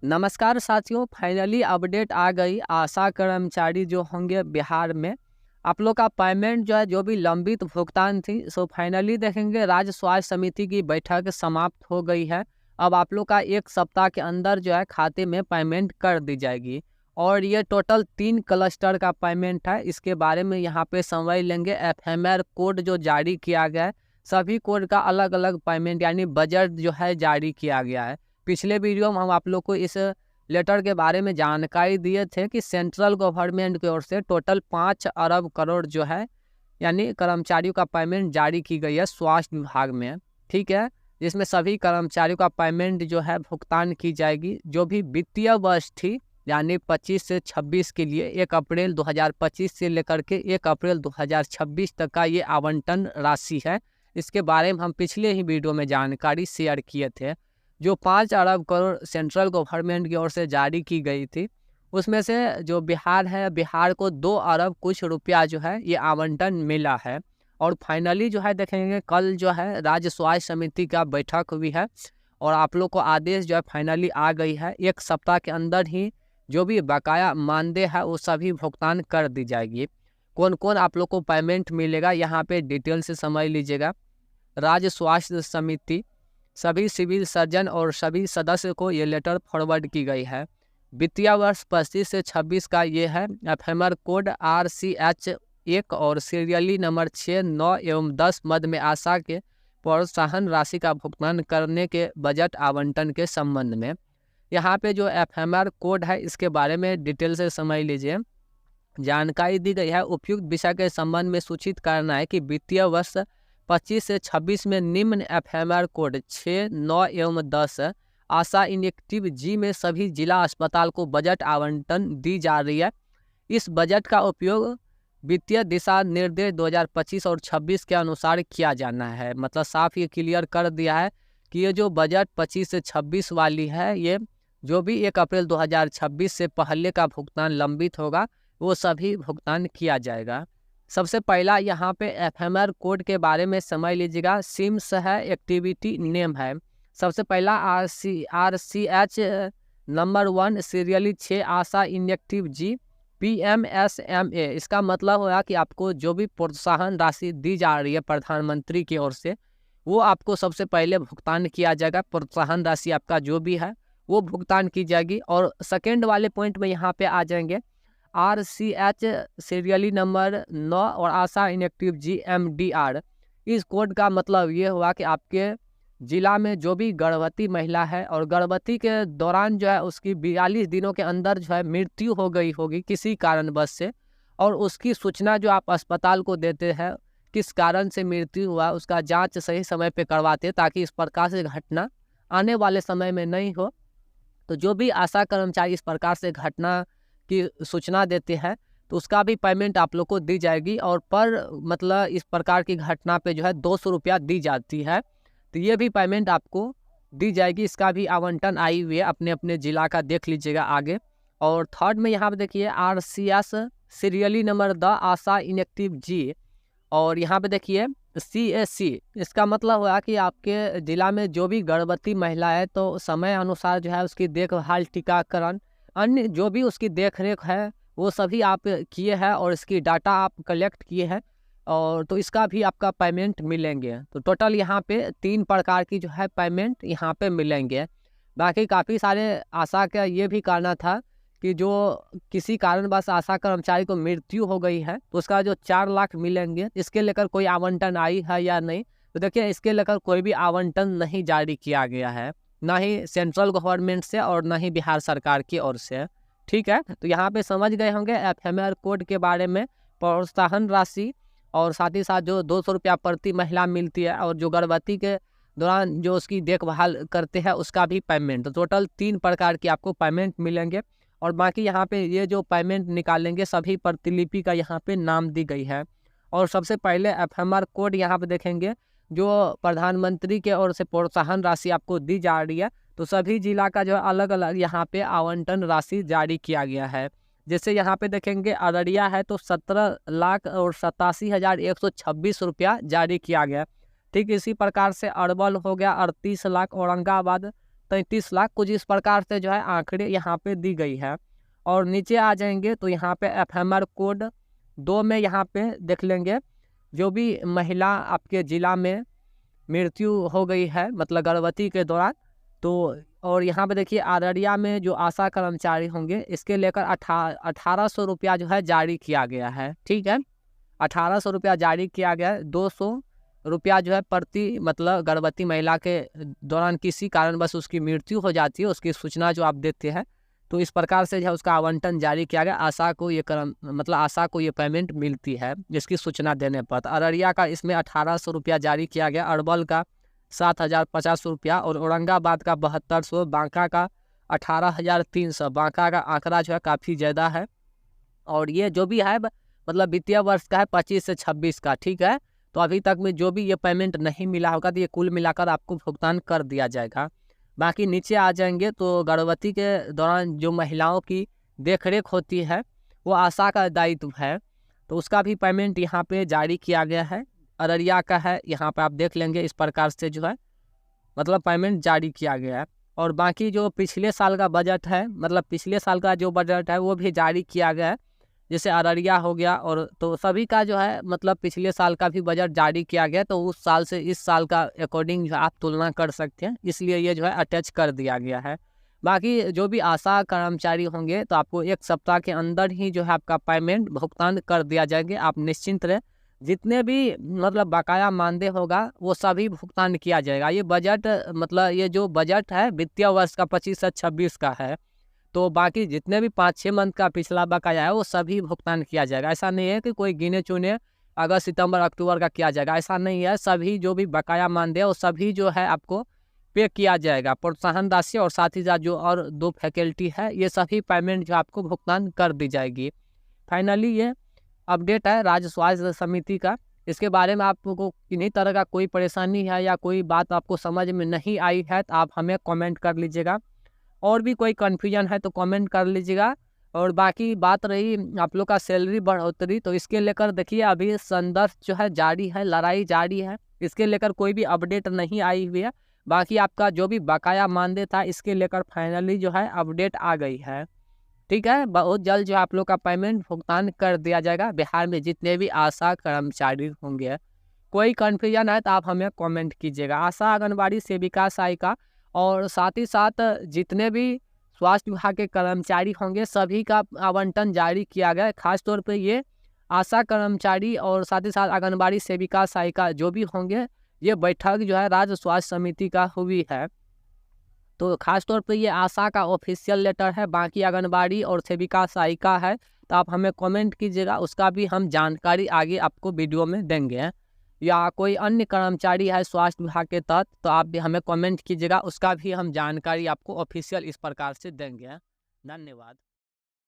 नमस्कार साथियों, finally update आ गई। आशा कर्मचारी जो होंगे बिहार में, आप लोग का पेमेंट जो है, जो भी लंबित भुगतान थी, सो फाइनली देखेंगे राज्य स्वास्थ्य समिति की बैठक समाप्त हो गई है। अब आप लोग का 1 सप्ताह के अंदर जो है खाते में पेमेंट कर दी जाएगी और ये टोटल 3 क्लस्टर का पेमेंट है। इसके बारे में यहाँ पे समझ लेंगे। एफएमआर कोड जो जारी किया गया है, सभी कोड का अलग अलग पेमेंट यानी बजट जो है जारी किया गया है। पिछले वीडियो में हम आप लोग को इस लेटर के बारे में जानकारी दिए थे कि सेंट्रल गवर्नमेंट की ओर से टोटल 5 अरब करोड़ जो है यानी कर्मचारियों का पेमेंट जारी की गई है स्वास्थ्य विभाग में, ठीक है। जिसमें सभी कर्मचारियों का पेमेंट जो है भुगतान की जाएगी। जो भी वित्तीय वर्ष थी यानी 25 से 26 के लिए 1 अप्रैल 2025 से लेकर के 1 अप्रैल 2026 तक का ये आवंटन राशि है। इसके बारे में हम पिछले ही वीडियो में जानकारी शेयर किए थे। जो 5 अरब करोड़ सेंट्रल गवर्नमेंट की ओर से जारी की गई थी, उसमें से जो बिहार है, बिहार को 2 अरब कुछ रुपया जो है ये आवंटन मिला है। और फाइनली जो है देखेंगे कल जो है राज्य स्वास्थ्य समिति का बैठक हुई है और आप लोग को आदेश जो है फाइनली आ गई है। 1 सप्ताह के अंदर ही जो भी बकाया मानदेय है वो सभी भुगतान कर दी जाएगी। कौन कौन आप लोग को पेमेंट मिलेगा यहाँ पे डिटेल से समझ लीजिएगा। राज्य स्वास्थ्य समिति, सभी सिविल सर्जन और सभी सदस्य को ये लेटर फॉरवर्ड की गई है। वित्तीय वर्ष 25 से 26 का ये है। एफएमआर कोड RCH1 और सीरियली नंबर 6, 9 एवं 10 मद में आशा के प्रोत्साहन राशि का भुगतान करने के बजट आवंटन के संबंध में। यहाँ पे जो एफएमआर कोड है इसके बारे में डिटेल से समझ लीजिए। जानकारी दी गई है। उपयुक्त विषय के संबंध में सूचित करना है कि वित्तीय वर्ष 25 से 26 में निम्न एफएमआर कोड 6, 9 एवं 10 आशा इनेक्टिव जी में सभी जिला अस्पताल को बजट आवंटन दी जा रही है। इस बजट का उपयोग वित्तीय दिशा निर्देश 2025 और 26 के अनुसार किया जाना है। मतलब साफ ये क्लियर कर दिया है कि ये जो बजट 25 से 26 वाली है, ये जो भी 1 अप्रैल 2026 से पहले का भुगतान लंबित होगा वो सभी भुगतान किया जाएगा। सबसे पहला यहाँ पे एफएमआर कोड के बारे में समझ लीजिएगा। सिम्स है, एक्टिविटी नेम है। सबसे पहला RCH नंबर 1 सीरियली 6 आशा इनेक्टिव जी PMSMA। इसका मतलब होगा कि आपको जो भी प्रोत्साहन राशि दी जा रही है प्रधानमंत्री की ओर से, वो आपको सबसे पहले भुगतान किया जाएगा। प्रोत्साहन राशि आपका जो भी है वो भुगतान की जाएगी। और सेकेंड वाले पॉइंट में यहाँ पे आ जाएंगे RCH सीरियली नंबर 9 और आशा इनेक्टिव GMDR। इस कोड का मतलब ये हुआ कि आपके जिला में जो भी गर्भवती महिला है और गर्भवती के दौरान जो है उसकी 42 दिनों के अंदर जो है मृत्यु हो गई होगी किसी कारणवश से, और उसकी सूचना जो आप अस्पताल को देते हैं किस कारण से मृत्यु हुआ, उसका जांच सही समय पे करवाते ताकि इस प्रकार से घटना आने वाले समय में नहीं हो। तो जो भी आशा कर्मचारी इस प्रकार से घटना की सूचना देते हैं तो उसका भी पेमेंट आप लोग को दी जाएगी। और पर मतलब इस प्रकार की घटना पे जो है 200 रुपया दी जाती है, तो ये भी पेमेंट आपको दी जाएगी। इसका भी आवंटन आई हुई है, अपने अपने जिला का देख लीजिएगा आगे। और थर्ड में यहाँ पे देखिए RCS सीरियली नंबर 10 आशा इनेक्टिव जी, और यहाँ पे देखिए CAC। इसका मतलब हुआ कि आपके जिला में जो भी गर्भवती महिला है तो समय अनुसार जो है उसकी देखभाल, टीकाकरण, अन्य जो भी उसकी देख रेख है वो सभी आप किए हैं और इसकी डाटा आप कलेक्ट किए हैं, और तो इसका भी आपका पेमेंट मिलेंगे। तो टोटल यहाँ पे 3 प्रकार की जो है पेमेंट यहाँ पे मिलेंगे। बाकी काफ़ी सारे आशा का ये भी कहना था कि जो किसी कारणवश आशा कर्मचारी को मृत्यु हो गई है तो उसका जो 4 लाख मिलेंगे, इसके लेकर कोई आवंटन आई है या नहीं, तो देखिए इसके लेकर कोई भी आवंटन नहीं जारी किया गया है, ना ही सेंट्रल गवर्नमेंट से और ना ही बिहार सरकार की ओर से, ठीक है। तो यहाँ पे समझ गए होंगे एफएमआर कोड के बारे में, प्रोत्साहन राशि और साथ ही साथ जो 200 रुपया प्रति महिला मिलती है, और जो गर्भवती के दौरान जो उसकी देखभाल करते हैं उसका भी पेमेंट। तो टोटल 3 प्रकार की आपको पेमेंट मिलेंगे। और बाकी यहाँ पे ये जो पेमेंट निकालेंगे सभी प्रतिलिपि का यहाँ पे नाम दी गई है। और सबसे पहले एफएमआर कोड यहाँ पे देखेंगे जो प्रधानमंत्री के ओर से प्रोत्साहन राशि आपको दी जा रही है, तो सभी जिला का जो अलग अलग यहाँ पे आवंटन राशि जारी किया गया है। जैसे यहाँ पे देखेंगे अररिया है तो 17,87,126 रुपया जारी किया गया। ठीक इसी प्रकार से अरवल हो गया 38 लाख, औरंगाबाद 33 लाख कुछ इस प्रकार से जो है आंकड़े यहाँ पे दी गई है। और नीचे आ जाएंगे तो यहाँ पे FMR कोड 2 में यहाँ पे देख लेंगे जो भी महिला आपके ज़िला में मृत्यु हो गई है मतलब गर्भवती के दौरान, तो और यहाँ पे देखिए अररिया में जो आशा कर्मचारी होंगे इसके लेकर 1800 रुपया जो है जारी किया गया है। ठीक है, 1800 रुपया जारी किया गया है। 200 रुपया जो है प्रति मतलब गर्भवती महिला के दौरान किसी कारणवश उसकी मृत्यु हो जाती है, उसकी सूचना जो आप देते हैं, तो इस प्रकार से जो है उसका आवंटन जारी किया गया। आशा को ये आशा को ये पेमेंट मिलती है जिसकी सूचना देने पर। तो अररिया का इसमें 1800 रुपया जारी किया गया, अरवल का 7050 रुपया और औरंगाबाद का 7200, बांका का 18300। बांका का आंकड़ा जो है काफ़ी ज़्यादा है। और ये जो भी है मतलब वित्तीय वर्ष का है 25 से 26 का। ठीक है, तो अभी तक में जो भी ये पेमेंट नहीं मिला होगा तो ये कुल मिलाकर आपको भुगतान कर दिया जाएगा। बाकी नीचे आ जाएंगे तो गर्भवती के दौरान जो महिलाओं की देखरेख होती है वो आशा का दायित्व है, तो उसका भी पेमेंट यहाँ पे जारी किया गया है। अररिया का है, यहाँ पे आप देख लेंगे इस प्रकार से जो है मतलब पेमेंट जारी किया गया है। और बाकी जो पिछले साल का बजट है मतलब पिछले साल का जो बजट है वो भी जारी किया गया है, जैसे अररिया हो गया। और तो सभी का जो है मतलब पिछले साल का भी बजट जारी किया गया, तो उस साल से इस साल का अकॉर्डिंग आप तुलना कर सकते हैं, इसलिए ये जो है अटैच कर दिया गया है। बाकी जो भी आशा कर्मचारी होंगे तो आपको 1 सप्ताह के अंदर ही जो है आपका पेमेंट भुगतान कर दिया जाएंगे, आप निश्चिंत रहे। जितने भी मतलब बकाया मानदेय होगा वो सभी भुगतान किया जाएगा। ये बजट मतलब ये जो बजट है वित्तीय वर्ष का 25 से 26 का है, तो बाकी जितने भी 5-6 मंथ का पिछला बकाया है वो सभी भुगतान किया जाएगा। ऐसा नहीं है कि कोई गिने चुने अगस्त सितंबर अक्टूबर का किया जाएगा, ऐसा नहीं है। सभी जो भी बकाया मानदेय वो सभी जो है आपको पे किया जाएगा। प्रोत्साहन राशि और साथ ही साथ जो और 2 फैकल्टी है ये सभी पेमेंट जो आपको भुगतान कर दी जाएगी। फाइनली ये अपडेट है राज्य स्वास्थ्य समिति का। इसके बारे में आपको किन्हीं तरह का कोई परेशानी है या कोई बात आपको समझ में नहीं आई है तो आप हमें कमेंट कर लीजिएगा। और भी कोई कन्फ्यूजन है तो कमेंट कर लीजिएगा। और बाकी बात रही आप लोग का सैलरी बढ़ोतरी, तो इसके लेकर देखिए अभी संघर्ष जो है जारी है, लड़ाई जारी है, इसके लेकर कोई भी अपडेट नहीं आई हुई है। बाकी आपका जो भी बकाया मानदेय था इसके लेकर फाइनली जो है अपडेट आ गई है। ठीक है, बहुत जल्द जो आप लोग का पेमेंट भुगतान कर दिया जाएगा बिहार में जितने भी आशा कर्मचारी होंगे। कोई कन्फ्यूजन है तो आप हमें कमेंट कीजिएगा। आशा, आंगनबाड़ी सेविका, सहायिका और साथ ही साथ जितने भी स्वास्थ्य विभाग के कर्मचारी होंगे सभी का आवंटन जारी किया गया है। खास तौर पे ये आशा कर्मचारी और साथ ही साथ आंगनबाड़ी सेविका, सहायिका जो भी होंगे, ये बैठक जो है राज्य स्वास्थ्य समिति का हुई है, तो खास तौर पे ये आशा का ऑफिशियल लेटर है। बाकी आंगनबाड़ी और सेविका, सहायिका है तो आप हमें कमेंट कीजिएगा, उसका भी हम जानकारी आगे आपको वीडियो में देंगे। या कोई अन्य कर्मचारी है स्वास्थ्य विभाग के तहत तो आप भी हमें कमेंट कीजिएगा, उसका भी हम जानकारी आपको ऑफिशियल इस प्रकार से देंगे। धन्यवाद।